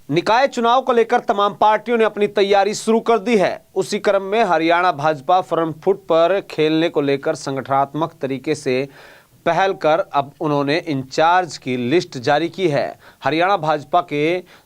निकाय चुनाव को लेकर तमाम पार्टियों ने अपनी तैयारी शुरू कर दी है। उसी क्रम में हरियाणा भाजपा फ्रंट फुट पर खेलने को लेकर संगठनात्मक तरीके से पहल कर अब उन्होंने इंचार्ज की लिस्ट जारी की है। हरियाणा भाजपा के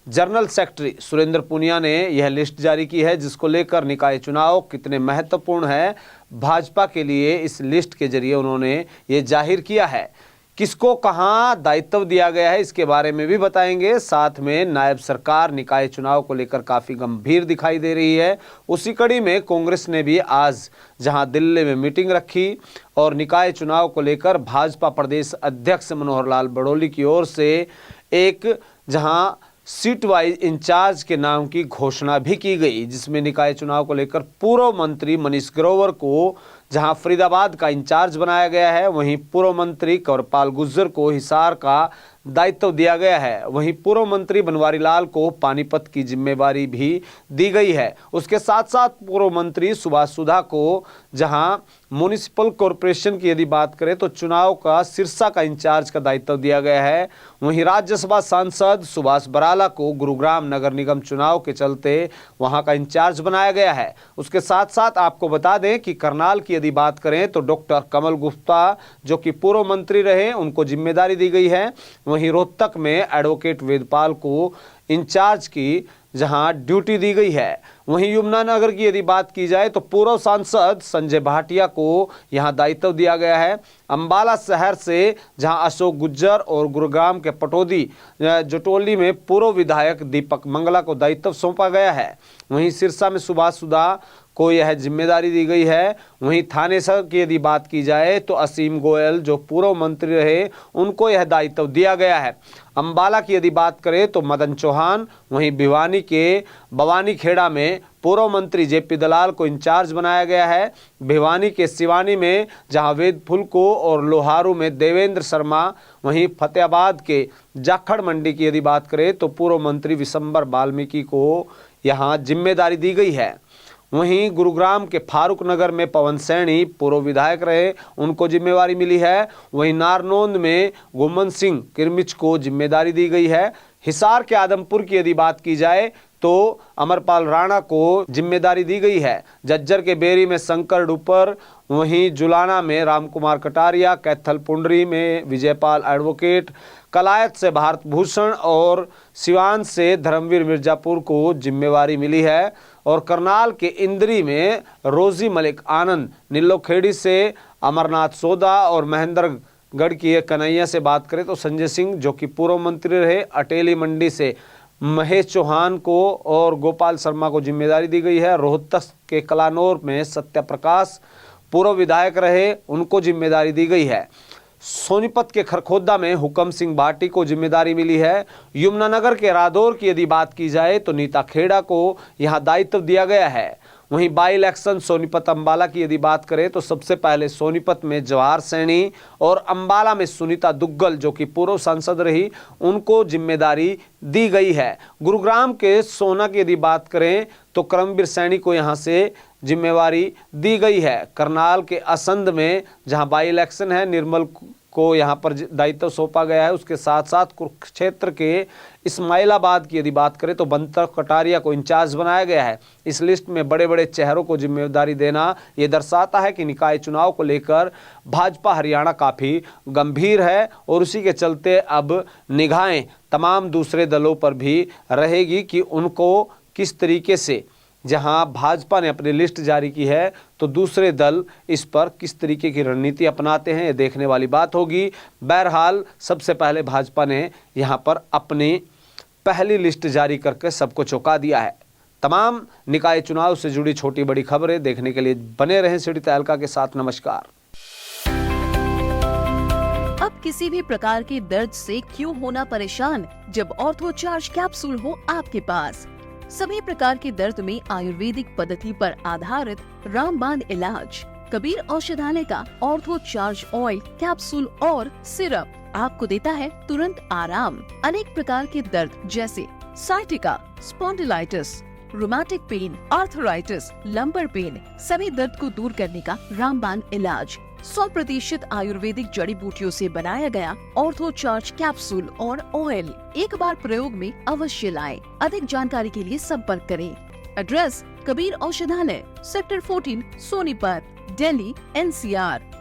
जनरल सेक्रेटरी सुरेंद्र पुनिया ने यह लिस्ट जारी की है, जिसको लेकर निकाय चुनाव कितने महत्वपूर्ण है भाजपा के लिए इस लिस्ट के जरिए उन्होंने ये जाहिर किया है। किसको कहां दायित्व दिया गया है इसके बारे में भी बताएंगे। साथ में नायब सरकार निकाय चुनाव को लेकर काफ़ी गंभीर दिखाई दे रही है। उसी कड़ी में कांग्रेस ने भी आज जहां दिल्ली में मीटिंग रखी और निकाय चुनाव को लेकर भाजपा प्रदेश अध्यक्ष मनोहर लाल बड़ोली की ओर से एक जहां सीट वाइज इंचार्ज के नाम की घोषणा भी की गई, जिसमें निकाय चुनाव को लेकर पूर्व मंत्री मनीष ग्रोवर को जहां फरीदाबाद का इंचार्ज बनाया गया है, वहीं पूर्व मंत्री कंवरपाल गुर्जर को हिसार का दायित्व दिया गया है। वहीं पूर्व मंत्री बनवारी लाल को पानीपत की जिम्मेवारी भी दी गई है। उसके साथ साथ पूर्व मंत्री सुभाष सुधा को जहां म्युनिसिपल कॉरपोरेशन की यदि बात करें तो चुनाव का सिरसा का इंचार्ज का दायित्व दिया गया है। वहीं राज्यसभा सांसद सुभाष बराला को गुरुग्राम नगर निगम चुनाव के चलते वहां का इंचार्ज बनाया गया है। उसके साथ साथ आपको बता दें कि करनाल की यदि बात करें तो डॉक्टर कमल गुप्ता जो कि पूर्व मंत्री रहे, उनको जिम्मेदारी दी गई है। वहीं रोहतक में एडवोकेट वेदपाल को इंचार्ज की जहां ड्यूटी दी गई है। वहीं यमुनानगर की यदि बात की जाए तो पूर्व सांसद संजय भाटिया को यहां दायित्व दिया गया है। अंबाला शहर से जहां अशोक गुज्जर और गुरुग्राम के पटौदी जटोली में पूर्व विधायक दीपक मंगला को दायित्व सौंपा गया है। वहीं सिरसा में सुभाष सुधा को यह जिम्मेदारी दी गई है। वहीं थानेसर की यदि बात की जाए तो असीम गोयल जो पूर्व मंत्री रहे, उनको यह दायित्व दिया गया है। अंबाला की यदि बात करें तो मदन चौहान, वहीं भिवानी के भवानी खेड़ा में पूर्व मंत्री जेपी दलाल को इंचार्ज बनाया गया है। भिवानी के सिवानी में जहां वेद फुलको और लोहारू में देवेंद्र शर्मा, वहीं फतेहाबाद के जाखड़ मंडी की यदि बात करें तो पूर्व मंत्री विशंबर वाल्मीकि को यहां जिम्मेदारी दी गई है। वहीं गुरुग्राम के फारूक नगर में पवन सैनी पूर्व विधायक रहे, उनको जिम्मेवारी मिली है। वहीं नारनौंद में गुमन सिंह किरमिच को जिम्मेदारी दी गई है। हिसार के आदमपुर की यदि बात की जाए तो अमरपाल राणा को जिम्मेदारी दी गई है। जज्जर के बेरी में शंकर डुपर, वहीं जुलाना में रामकुमार कटारिया, कैथल पुंडरी में विजयपाल एडवोकेट, कलायत से भारत भूषण और सिवान से धर्मवीर मिर्जापुर को जिम्मेवारी मिली है। और करनाल के इंद्री में रोजी मलिक आनंद, नीलोखेड़ी से अमरनाथ सोदा और महेंद्रगढ़ की कन्हैया से बात करें तो संजय सिंह जो कि पूर्व मंत्री रहे, अटेली मंडी से महेश चौहान को और गोपाल शर्मा को जिम्मेदारी दी गई है। रोहतक के कलानौर में सत्य प्रकाश पूर्व विधायक रहे, उनको जिम्मेदारी दी गई है। सोनीपत के खरखोदा में हुकम सिंह भाटी को जिम्मेदारी मिली है। यमुनानगर के रादौर की यदि बात की जाए तो नीता खेड़ा को यहां दायित्व दिया गया है। वहीं बाई इलेक्शन सोनीपत अंबाला की यदि बात करें तो सबसे पहले सोनीपत में जवाहर सैनी और अंबाला में सुनीता दुग्गल जो कि पूर्व सांसद रही, उनको जिम्मेदारी दी गई है। गुरुग्राम के सोना की यदि बात करें तो करमवीर सैनी को यहां से जिम्मेवारी दी गई है। करनाल के असंध में जहां बाई इलेक्शन है, निर्मल को यहां पर दायित्व सौंपा गया है। उसके साथ साथ कुरुक्षेत्र के इस्माइलाबाद की यदि बात करें तो बंतर कटारिया को इंचार्ज बनाया गया है। इस लिस्ट में बड़े बड़े चेहरों को जिम्मेदारी देना ये दर्शाता है कि निकाय चुनाव को लेकर भाजपा हरियाणा काफ़ी गंभीर है और उसी के चलते अब निगाहें तमाम दूसरे दलों पर भी रहेगी कि उनको किस तरीके से, जहां भाजपा ने अपनी लिस्ट जारी की है तो दूसरे दल इस पर किस तरीके की रणनीति अपनाते हैं, ये देखने वाली बात होगी। बहरहाल सबसे पहले भाजपा ने यहां पर अपनी पहली लिस्ट जारी करके सबको चौंका दिया है। तमाम निकाय चुनाव से जुड़ी छोटी बड़ी खबरें देखने के लिए बने रहें सिटी तहलका के साथ। नमस्कार। अब किसी भी प्रकार के दर्द से क्यों होना परेशान जब ऑर्थो चार्ज कैप्सूल हो आपके पास। सभी प्रकार के दर्द में आयुर्वेदिक पद्धति पर आधारित रामबाण इलाज। कबीर औषधालय का ऑर्थो चार्ज ऑयल कैप्सूल और सिरप आपको देता है तुरंत आराम। अनेक प्रकार के दर्द जैसे sciatica, spondylitis, rheumatic pain, arthritis, lumbar pain, सभी दर्द को दूर करने का रामबाण इलाज। 100% आयुर्वेदिक जड़ी बूटियों से बनाया गया ऑर्थो चार्ज कैप्सूल और ऑयल एक बार प्रयोग में अवश्य लाएं। अधिक जानकारी के लिए संपर्क करें। एड्रेस: कबीर औषधालय, सेक्टर 14, सोनीपत, दिल्ली, NCR।